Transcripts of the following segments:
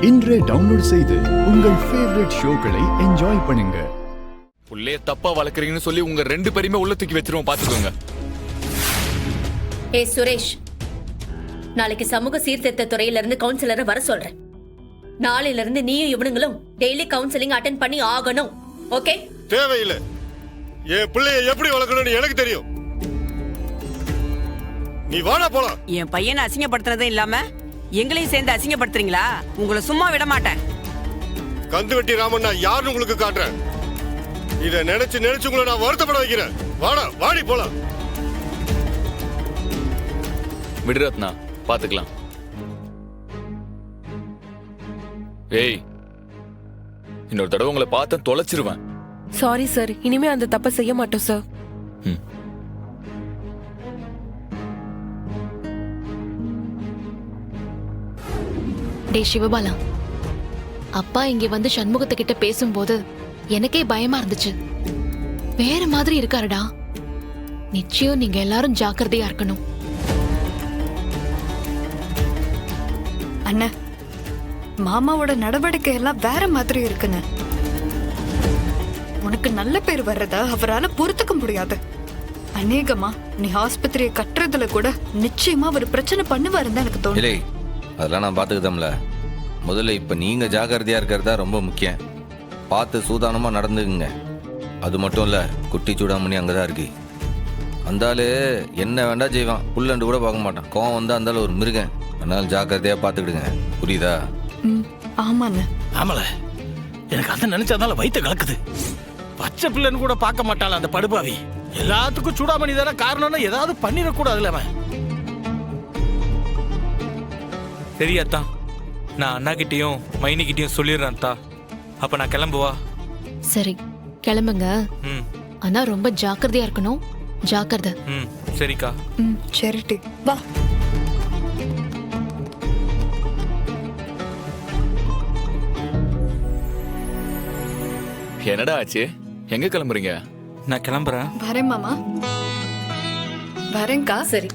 இன்றே டவுன்லோட் செய்து உங்கள் ஃபேவரட் ஷோக்களை என்ஜாய் பண்ணுங்க. புள்ளைய தப்பா வளர்க்குறீங்கன்னு சொல்லி உங்க 2 பேரையுமே உள்ள தூக்கி வச்சிருவோம், பாத்துக்கோங்க. ஏ சுரேஷ், நாளைக்கு சமூக சீர்திருத்த துறையில இருந்து கவுன்சிலரை வர சொல்றேன். நாளையில இருந்து நீயும் இவனுங்களும் டெய்லி கவுன்சிலிங் அட்டென்ட் பண்ணி ஆகணும். ஓகே? தேவையில்லை. என் பிள்ளைய எப்படி வளர்க்கணும்னு எனக்கு தெரியும். நீ வாடா போலாம். என் பையனை அசிங்கப்படுத்துறதே இல்லாம எங்களையும் சேர்ந்து அசிங்கப்படுத்துறீங்களா? உங்களை சும்மா விட மாட்டேன். கந்து வெட்டி ராமண்ணா யாருன்னு உங்களுக்கு காட்டுறேன். இத நினைச்சு உங்களை நான் வருத்தப்பட வைக்கிறேன். வாடா, வாடி போலாம். விடுரத்னா, பாத்துக்கலாம். ஏய், இன்னொரு தடவை உங்களை பார்த்து தொலைச்சிருவேன். சாரி சார், இனிமே அந்த தப்பை செய்ய மாட்டோம் சார். டே சிவபாலா, அப்பா இங்க வந்து சண்முகத்துக்கிட்ட பேசும்போது எனக்கே பயமா இருந்துச்சு. வேற மாதிரி இருக்காருடா. நிச்சயம் நீங்க எல்லாரும் ஜாக்கிரதையா இருக்கணும். அண்ணா, மாமாவோட நடவடிக்கை எல்லாம் வேற மாதிரி இருக்குன்னு. உனக்கு நல்ல பேர் வர்றத அவரால் பொறுத்துக்க முடியாது. அநேகமா நீ ஆஸ்பத்திரியை கட்டுறதுல கூட நிச்சயமா ஒரு பிரச்சனை பண்ணுவாருன்னு தான் எனக்கு தோணுது. அதெல்லாம் நான் பார்த்துக்கிட்டோம்ல. முதல்ல இப்போ நீங்கள் ஜாக்கிரதையாக இருக்கிறதா ரொம்ப முக்கியம். பார்த்து சூதானமாக நடந்துக்குங்க. அது மட்டும் இல்லை, குட்டி சூடாமணி அங்கே தான் இருக்கு. அந்தாலும் என்ன வேண்டா செய்வான், புல்லண்டு கூட பார்க்க மாட்டான். கோவம் வந்து அந்தாலும் ஒரு மிருகன். அதனால ஜாக்கிரதையாக பார்த்துக்கிடுங்க, புரியுதா? ஆமாண்ண. ஆமல, எனக்கு அதை நினைச்சதால வயிற்று கலக்குது. பச்சை பிள்ளைன்னு கூட பார்க்க மாட்டாள் அந்த படுபாவி. எல்லாத்துக்கும் சூடாமணி தானே காரணம்னா ஏதாவது பண்ணிடக்கூடாதுல்ல அவன். சரியாத்தான், நான் அண்ணா கிட்டயும் மைனி கிட்டயும் சொல்லிடுறேன். அப்ப நான் கிளம்புவா? சரி, கிளம்புங்க. ஆனா ரொம்ப ஜாக்கிரதையா இருக்கணும். ஜாக்கிரதை. சரிக்கா. சரிட்டி, வா. என்னடா ஆச்சு? எங்க கிளம்புறீங்க? நான் கிளம்புறேன். வரேன் மாமா. வரேன்க்கா. சரி.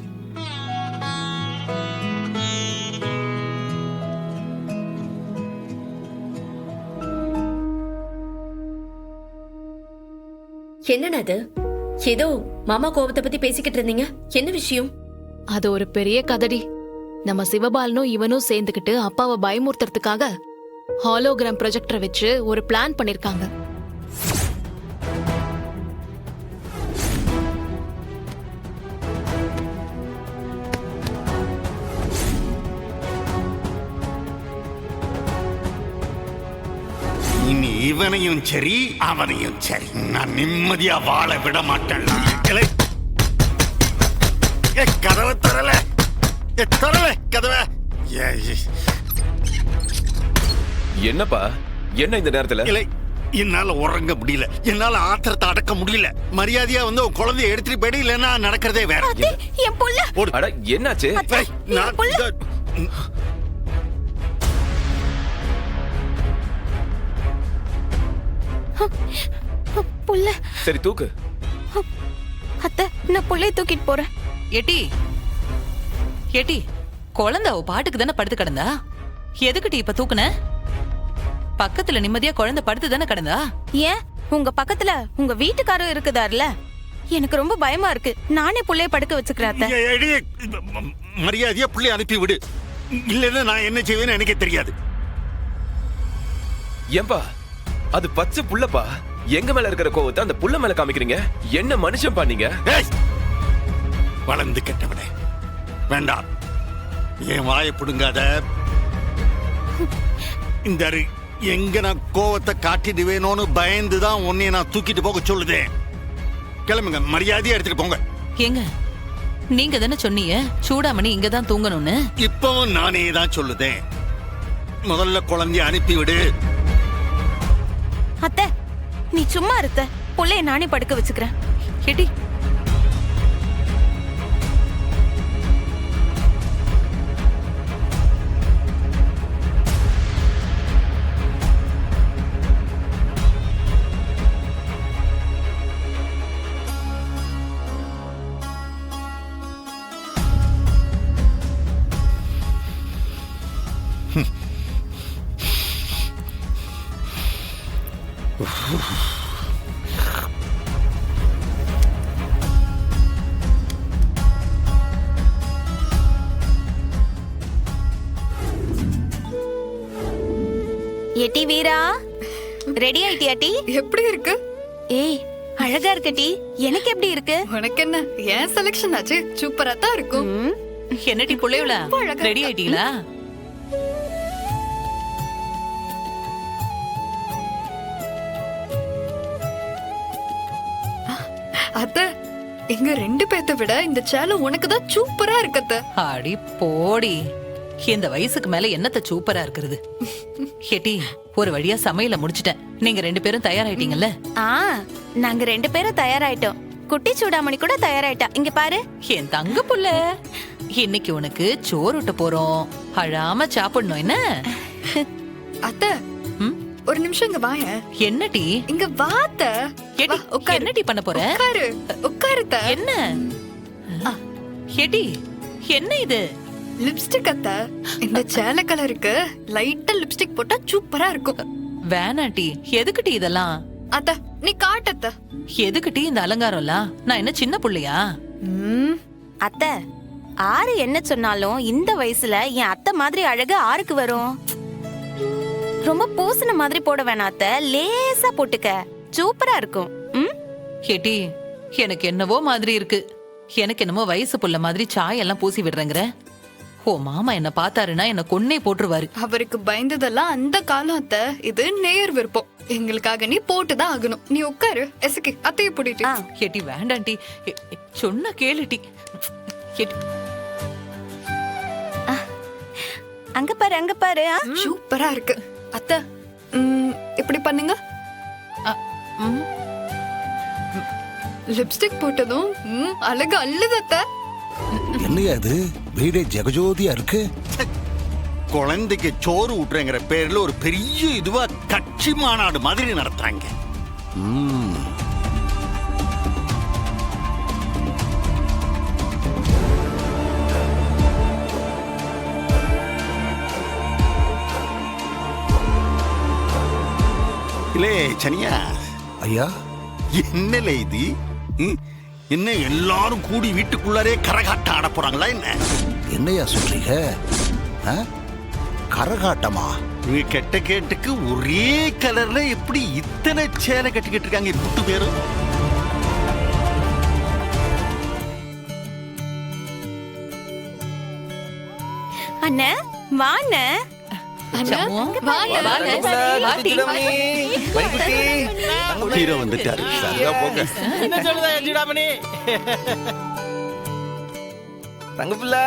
என்னடா அது? ஏதோ மாமா கோபத்தை பத்தி பேசிக்கிட்டு இருந்தீங்க. என்ன விஷயம்? அது ஒரு பெரிய கதடி. நம்ம சிவபாலனும் இவனும் சேர்ந்துக்கிட்டு அப்பாவை பயமுறுத்துறதுக்காக ஹாலோகிராம் ப்ரொஜெக்டரை வச்சு ஒரு பிளான் பண்ணிருக்காங்க. இனி இவனையும் சரி அவனையும் சரி நான் நிம்மதியா வாழ விட மாட்டேன். கதவை தரல, கதவை. என்னப்பா, என்ன இந்த நேரத்துல? இல்லை, என்னால உறங்க முடியல. என்னால ஆத்திரத்தை அடக்க முடியல. மரியாதையா வந்து உன் குழந்தைய எடுத்துட்டு போயிடு, இல்லைன்னா நடக்கிறதே வேற. என் புள்ள. என்னாச்சு? புள்ள. சரி, தூக்கு. அத்தை, நான் புள்ளைய தூக்கிட்டு போறேன். ஏட்டி ஏட்டி, குழந்தை அவ பாட்டுக்கு தானே படுத்து கிடந்தா? எதுக்கிட்டி இப்ப தூக்குன? பக்கத்துல நிம்மதியா குழந்தை படுத்து தானே கிடந்தா? ஏன் உங்க பக்கத்துல உங்க வீட்டுக்காரர் இருக்குதாருல? எனக்கு ரொம்ப பயமா இருக்கு. நானே புள்ளைய படுக்க வச்சுக்கிறேன். மரியாதையா புள்ளைய அனுப்பி விடு, இல்லன்னா நான் என்ன செய்வேன்னு எனக்கே தெரியாது. ஏன்பா, அது பச்சை புள்ளப்பா. எங்க மேல இருக்கிற கோவத்தை அந்த புள்ள மேல காமிக்கிறீங்க. என்ன மனுஷன் பண்ணீங்க? வளர்ந்து கெட்டவனே, வேண்டாம். என் வாயை புடுங்காத. இந்த எங்க நான் கோவத்தை காட்டிடுவேனோன்னு பயந்துதான் உன்னைய நான் தூக்கிட்டு போக சொல்லுதேன். கிளம்புங்க, மரியாதையா எடுத்துட்டு போங்க. ஏங்க, நீங்க தானே சொன்னீங்க சூடாமணி இங்கதான் தூங்கணும்னு. இப்பவும் நானே தான் சொல்லுதேன். முதல்ல குழந்தைய அனுப்பி விடு. அத்தை, நீ சும்மா இருத்த. புள்ளைய நானே படுக்க வச்சுக்கிறேன். ஏட்டி, எட்டி வீரா, ரெடி ஆயிட்டியாட்டி? எப்படி இருக்கு? ஏய், அழகா இருக்கட்டி. எனக்கு எப்படி இருக்கு? உனக்கு என்ன, ஏன் செலக்ஷன் ஆச்சு, சூப்பரா தான் இருக்கும். என்னடி புள்ளையோல ரொம்ப அழகா ரெடி இருக்கா. ஆயிட்டீங்களா? அத்த, எங்க 2 பேத்த விட இந்த சேலை உனக்கு தான் சூப்பரா இருக்கத்த. அடி போடி, இந்த வயசுக்கு மேல என்னத்த சூப்பரா இருக்கிறது. ஏட்டி, ஒரு வழியா சமையல முடிச்சிட்டேன். நீங்க 2 பேரும் தயாராயிட்டீங்கல்ல? நாங்க 2 பேரும் தயாராயிட்டோம். குட்டி சூடாமணி கூட தயாராயிட்டா. இங்க பாரு. என் தங்க புள்ள, இன்னைக்கு உனக்கு சோறு ஊட்ட போறோம். அழாம சாப்பிடணும் என்ன? அத்த, ஒரு நிமிஷம் இங்க வாய. என்னடி? இங்க வாத்த. ஏடி, என்னடி பண்ண போற? உட்காரு, உட்காருத்த. என்ன? ஏடி, என்ன இது? லிப்ஸ்டிக் அத்த. இந்த சேலை கலருக்கு லைட்டா லிப்ஸ்டிக் போட்டா சூப்பரா இருக்கும். வேணாட்டி, எதுக்குடி இதெல்லாம்? அத்த, நீ காட்டத்த. எதுக்குடி இந்த அலங்காரம்லாம்? நான் என்ன சின்ன புள்ளையா? அத்தை, ஆறு என்ன சொன்னாலும் இந்த வயசுல என் அத்தை மாதிரி அழகு ஆருக்கு வரும்? ரொம்ப பூசின மாதிரி போட வேணாம் அத்தை, லேசா போட்டுக்க, சூப்பரா இருக்கும். ஏடி, எனக்கு என்னவோ மாதிரி இருக்கு. எனக்கு என்னமோ வயசு புள்ள மாதிரி சாயெல்லாம் பூசி விடுறேங்கிற. ஓ மாமா என்ன பார்த்தாருன்னா என்ன கொன்னே போட்டுருவாரு. அவருக்கு பயந்ததெல்லாம் அந்த காலம் அத்த. இது நேர் விருப்பம். எங்களுக்காக நீ போட்டுதான் ஆகணும். நீ உட்காரு. எசக்கி அத்தைய போடிட்டு. ஏடி வேண்டாண்டி, சொன்ன கேளுட்டி. அங்க பாரு, அங்க பாரு. சூப்பரா இருக்கு அத்த. இப்படி பண்ணுங்க. லிப்ஸ்டிக் போட்டதும் அழகு அல்லது அத்த. என்னையா இது, வீடே ஜெகஜோதியா இருக்கு. குழந்தைக்கு சோறு ஊட்டுறேங்கிற பேர்ல ஒரு பெரிய இதுவா கட்சி மாநாடு மாதிரி நடத்துறாங்க. இல்லே சனியா ஐயா, என்னல இது? என்ன எல்லாரும் கூடி வீட்டுக்குள்ளாரே கரகாட்டம் ஆட போறாங்களா என்ன? என்னையா சொல்றீங்க? கரகாட்டமா? நீ கெட்ட கேட்டுக்கு ஒரே கலர்ல எப்படி இத்தனை சேலை கட்டிக்கிட்டு இருக்காங்க புட்டு பேரும்? அண்ணே வாண்ணே. ஹீரோ வந்துட்டாரு. என்ன சொல்லுதா ஜிடாமணி? தங்க பிள்ளை